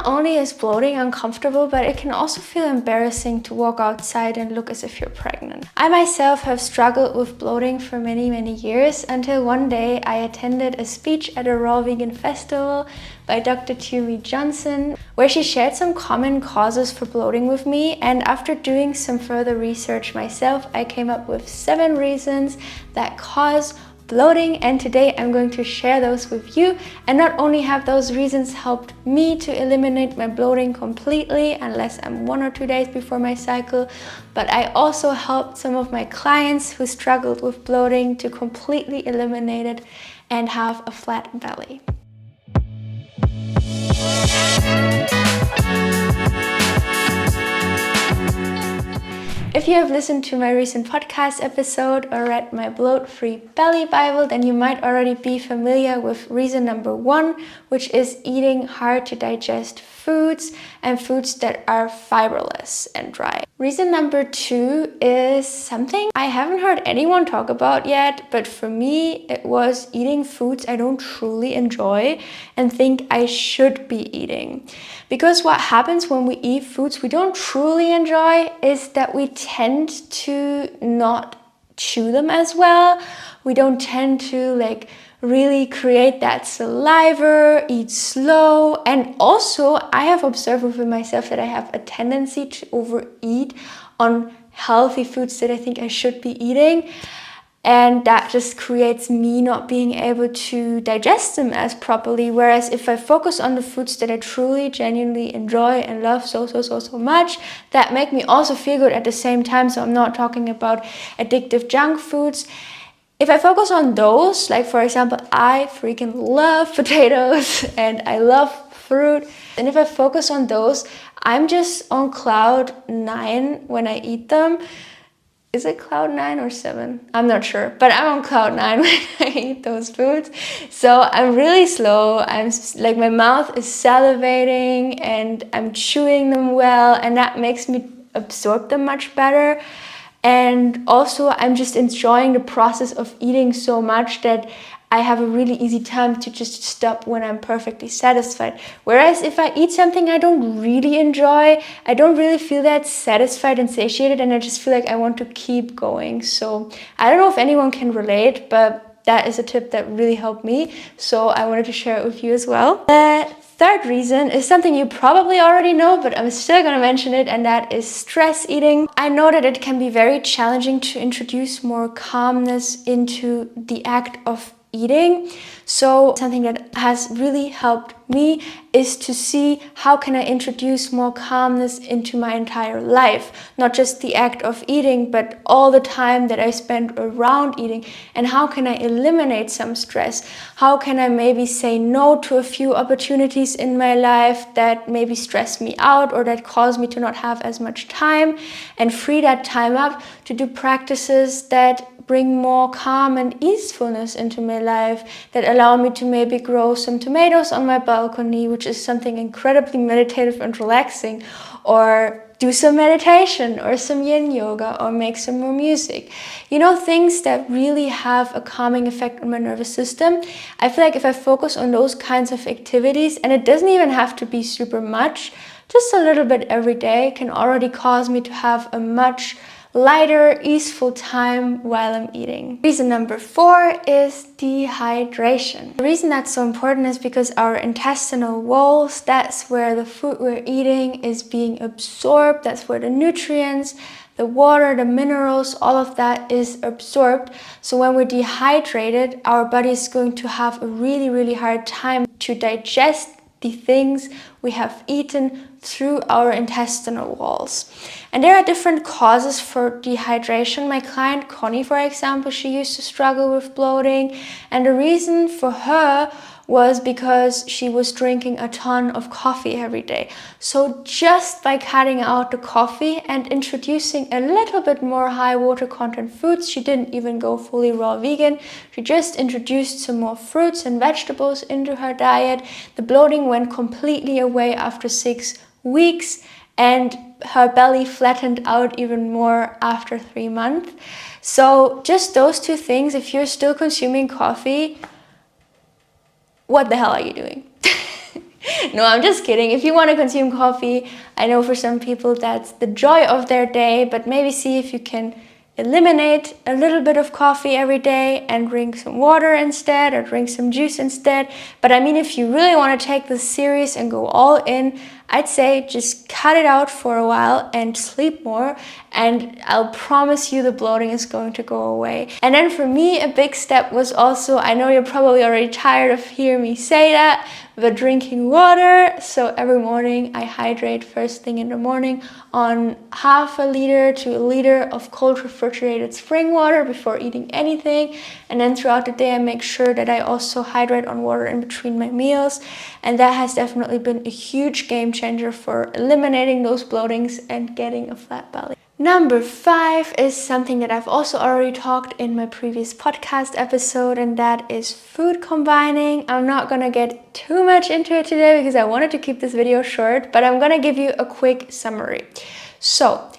only is bloating uncomfortable, but it can also feel embarrassing to walk outside and look as if you're pregnant. I myself have struggled with bloating for many years, until one day I attended a speech at a raw vegan festival by Dr. Tumi Johnson, where she shared some common causes for bloating with me, and after doing some further research myself, I came up with 7 reasons that cause bloating, and today I'm going to share those with you. And not only have those reasons helped me to eliminate my bloating completely, unless I'm 1 or 2 days before my cycle, but I also helped some of my clients who struggled with bloating to completely eliminate it and have a flat belly. If you have listened to my recent podcast episode or read my bloat-free belly Bible, then you might already be familiar with reason number 1, which is eating hard to digest foods and foods that are fiberless and dry. Reason number 2 is something I haven't heard anyone talk about yet, but for me it was eating foods I don't truly enjoy and think I should be eating. Because what happens when we eat foods we don't truly enjoy is that we tend to not chew them as well. We don't tend to really create that saliva, eat slow. And also I have observed within myself that I have a tendency to overeat on healthy foods that I think I should be eating. And that just creates me not being able to digest them as properly. Whereas if I focus on the foods that I truly, genuinely enjoy and love so much, that make me also feel good at the same time. So I'm not talking about addictive junk foods. If I focus on those, like for example, I freaking love potatoes and I love fruit. And if I focus on those, I'm just on cloud 9 when I eat them. Is it cloud 9 or 7? I'm not sure, but I'm on cloud 9 when I eat those foods. So I'm really slow. I'm like, my mouth is salivating and I'm chewing them well, and that makes me absorb them much better. And also I'm just enjoying the process of eating so much that I have a really easy time to just stop when I'm perfectly satisfied. Whereas if I eat something I don't really enjoy, I don't really feel that satisfied and satiated, and I just feel like I want to keep going. So I don't know if anyone can relate, but that is a tip that really helped me. So I wanted to share it with you as well. The third reason is something you probably already know, but I'm still gonna mention it, and that is stress eating. I know that it can be very challenging to introduce more calmness into the act of eating. So something that has really helped me is to see how can I introduce more calmness into my entire life, not just the act of eating, but all the time that I spend around eating, and how can I eliminate some stress? How can I maybe say no to a few opportunities in my life that maybe stress me out or that cause me to not have as much time, and free that time up to do practices that bring more calm and easefulness into my life, that allow me to maybe grow some tomatoes on my balcony, which is something incredibly meditative and relaxing, or do some meditation or some yin yoga or make some more music. You know, things that really have a calming effect on my nervous system. I feel like if I focus on those kinds of activities, and it doesn't even have to be super much, just a little bit every day can already cause me to have a much lighter, easeful time while I'm eating. Reason number 4 is dehydration. The reason that's so important is because our intestinal walls, that's where the food we're eating is being absorbed. That's where the nutrients, the water, the minerals, all of that is absorbed. So when we're dehydrated, our body is going to have a really hard time to digest the things we have eaten through our intestinal walls. And there are different causes for dehydration. My client Connie, for example, she used to struggle with bloating, and the reason for her was because she was drinking a ton of coffee every day. So just by cutting out the coffee and introducing a little bit more high water content foods, she didn't even go fully raw vegan, she just introduced some more fruits and vegetables into her diet. The bloating went completely away after 6 weeks, and her belly flattened out even more after 3 months. So just those 2 things, if you're still consuming coffee, what the hell are you doing? No, I'm just kidding. If you want to consume coffee, I know for some people that's the joy of their day, but maybe see if you can eliminate a little bit of coffee every day and drink some water instead, or drink some juice instead. But I mean, if you really want to take this serious and go all in, I'd say just cut it out for a while and sleep more, and I'll promise you the bloating is going to go away. And then for me, a big step was also, I know you're probably already tired of hearing me say that, but drinking water. So every morning I hydrate first thing in the morning on half a liter to a liter of cold refrigerated spring water before eating anything. And then throughout the day I make sure that I also hydrate on water in between my meals. And that has definitely been a huge game changer for eliminating those bloatings and getting a flat belly. Number 5 is something that I've also already talked in my previous podcast episode, and that is food combining. I'm not gonna get too much into it today because I wanted to keep this video short, but I'm gonna give you a quick summary. So,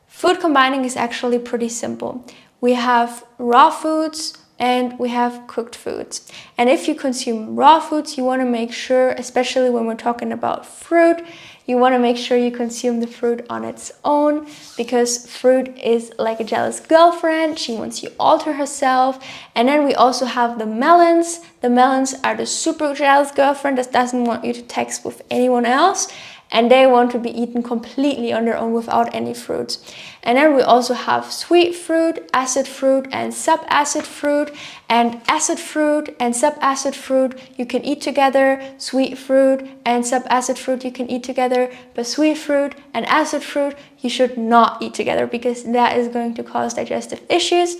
food combining is actually pretty simple. We have raw foods and we have cooked foods. And if you consume raw foods, you want to make sure, especially when we're talking about fruit, you want to make sure you consume the fruit on its own, because fruit is like a jealous girlfriend. She wants you all to herself. And then we also have the melons. The melons are the super jealous girlfriend that doesn't want you to text with anyone else, and they want to be eaten completely on their own without any fruits. And then we also have sweet fruit, acid fruit, and subacid fruit. And acid fruit and subacid fruit you can eat together. Sweet fruit and subacid fruit you can eat together. But sweet fruit and acid fruit you should not eat together, because that is going to cause digestive issues.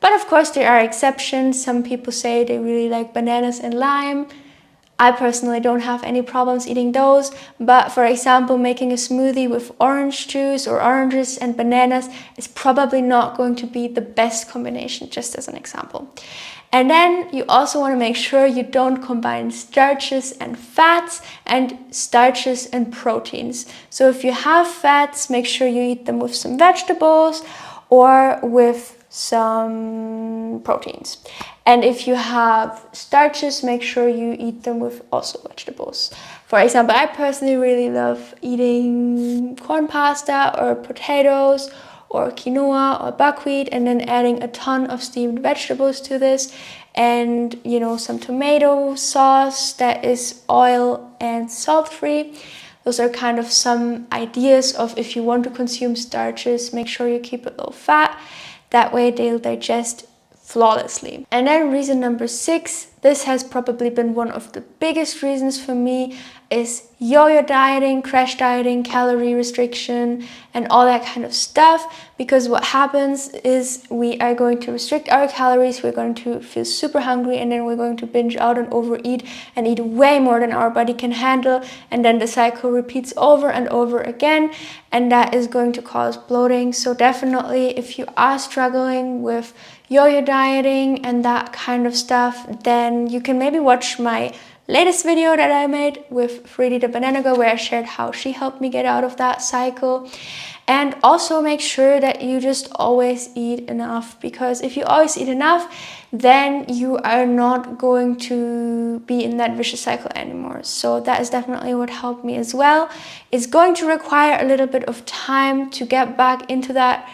But of course there are exceptions. Some people say they really like bananas and lime. I personally don't have any problems eating those, but for example, making a smoothie with orange juice or oranges and bananas is probably not going to be the best combination, just as an example. And then you also want to make sure you don't combine starches and fats and starches and proteins. So if you have fats, make sure you eat them with some vegetables or with some proteins. And if you have starches, make sure you eat them with also vegetables. For example, I personally really love eating corn pasta or potatoes or quinoa or buckwheat, and then adding a ton of steamed vegetables to this, and some tomato sauce that is oil and salt free. Those are kind of some ideas of, if you want to consume starches, make sure you keep it low fat. That way they'll digest flawlessly. And then reason number 6, this has probably been one of the biggest reasons for me, is yo-yo dieting, crash dieting, calorie restriction, and all that kind of stuff. Because what happens is we are going to restrict our calories, we're going to feel super hungry, and then we're going to binge out and overeat and eat way more than our body can handle. And then the cycle repeats over and over again, and that is going to cause bloating. So definitely, if you are struggling with yo-yo dieting and that kind of stuff, then you can maybe watch my latest video that I made with Freddie the Banana Girl, where I shared how she helped me get out of that cycle. And also make sure that you just always eat enough, because if you always eat enough, then you are not going to be in that vicious cycle anymore. So that is definitely what helped me as well. It's going to require a little bit of time to get back into that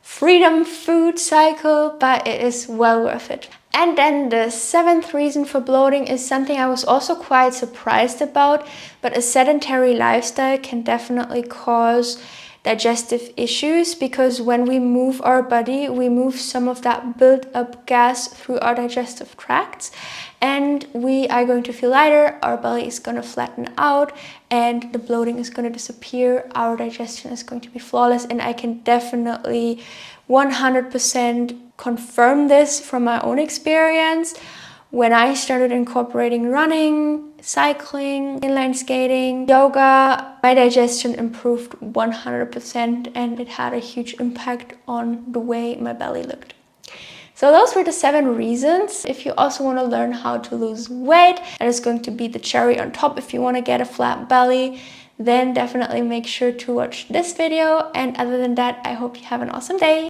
freedom food cycle, but it is well worth it. And then the 7th reason for bloating is something I was also quite surprised about, but a sedentary lifestyle can definitely cause digestive issues, because when we move our body, we move some of that built up gas through our digestive tracts, and we are going to feel lighter, our belly is going to flatten out, and the bloating is going to disappear, our digestion is going to be flawless. And I can definitely 100% confirm this from my own experience. When I started incorporating running, cycling, inline skating, yoga, my digestion improved 100%, and it had a huge impact on the way my belly looked. So those were the 7 reasons. If you also want to learn how to lose weight, that is going to be the cherry on top if you want to get a flat belly, then definitely make sure to watch this video. And other than that, I hope you have an awesome day.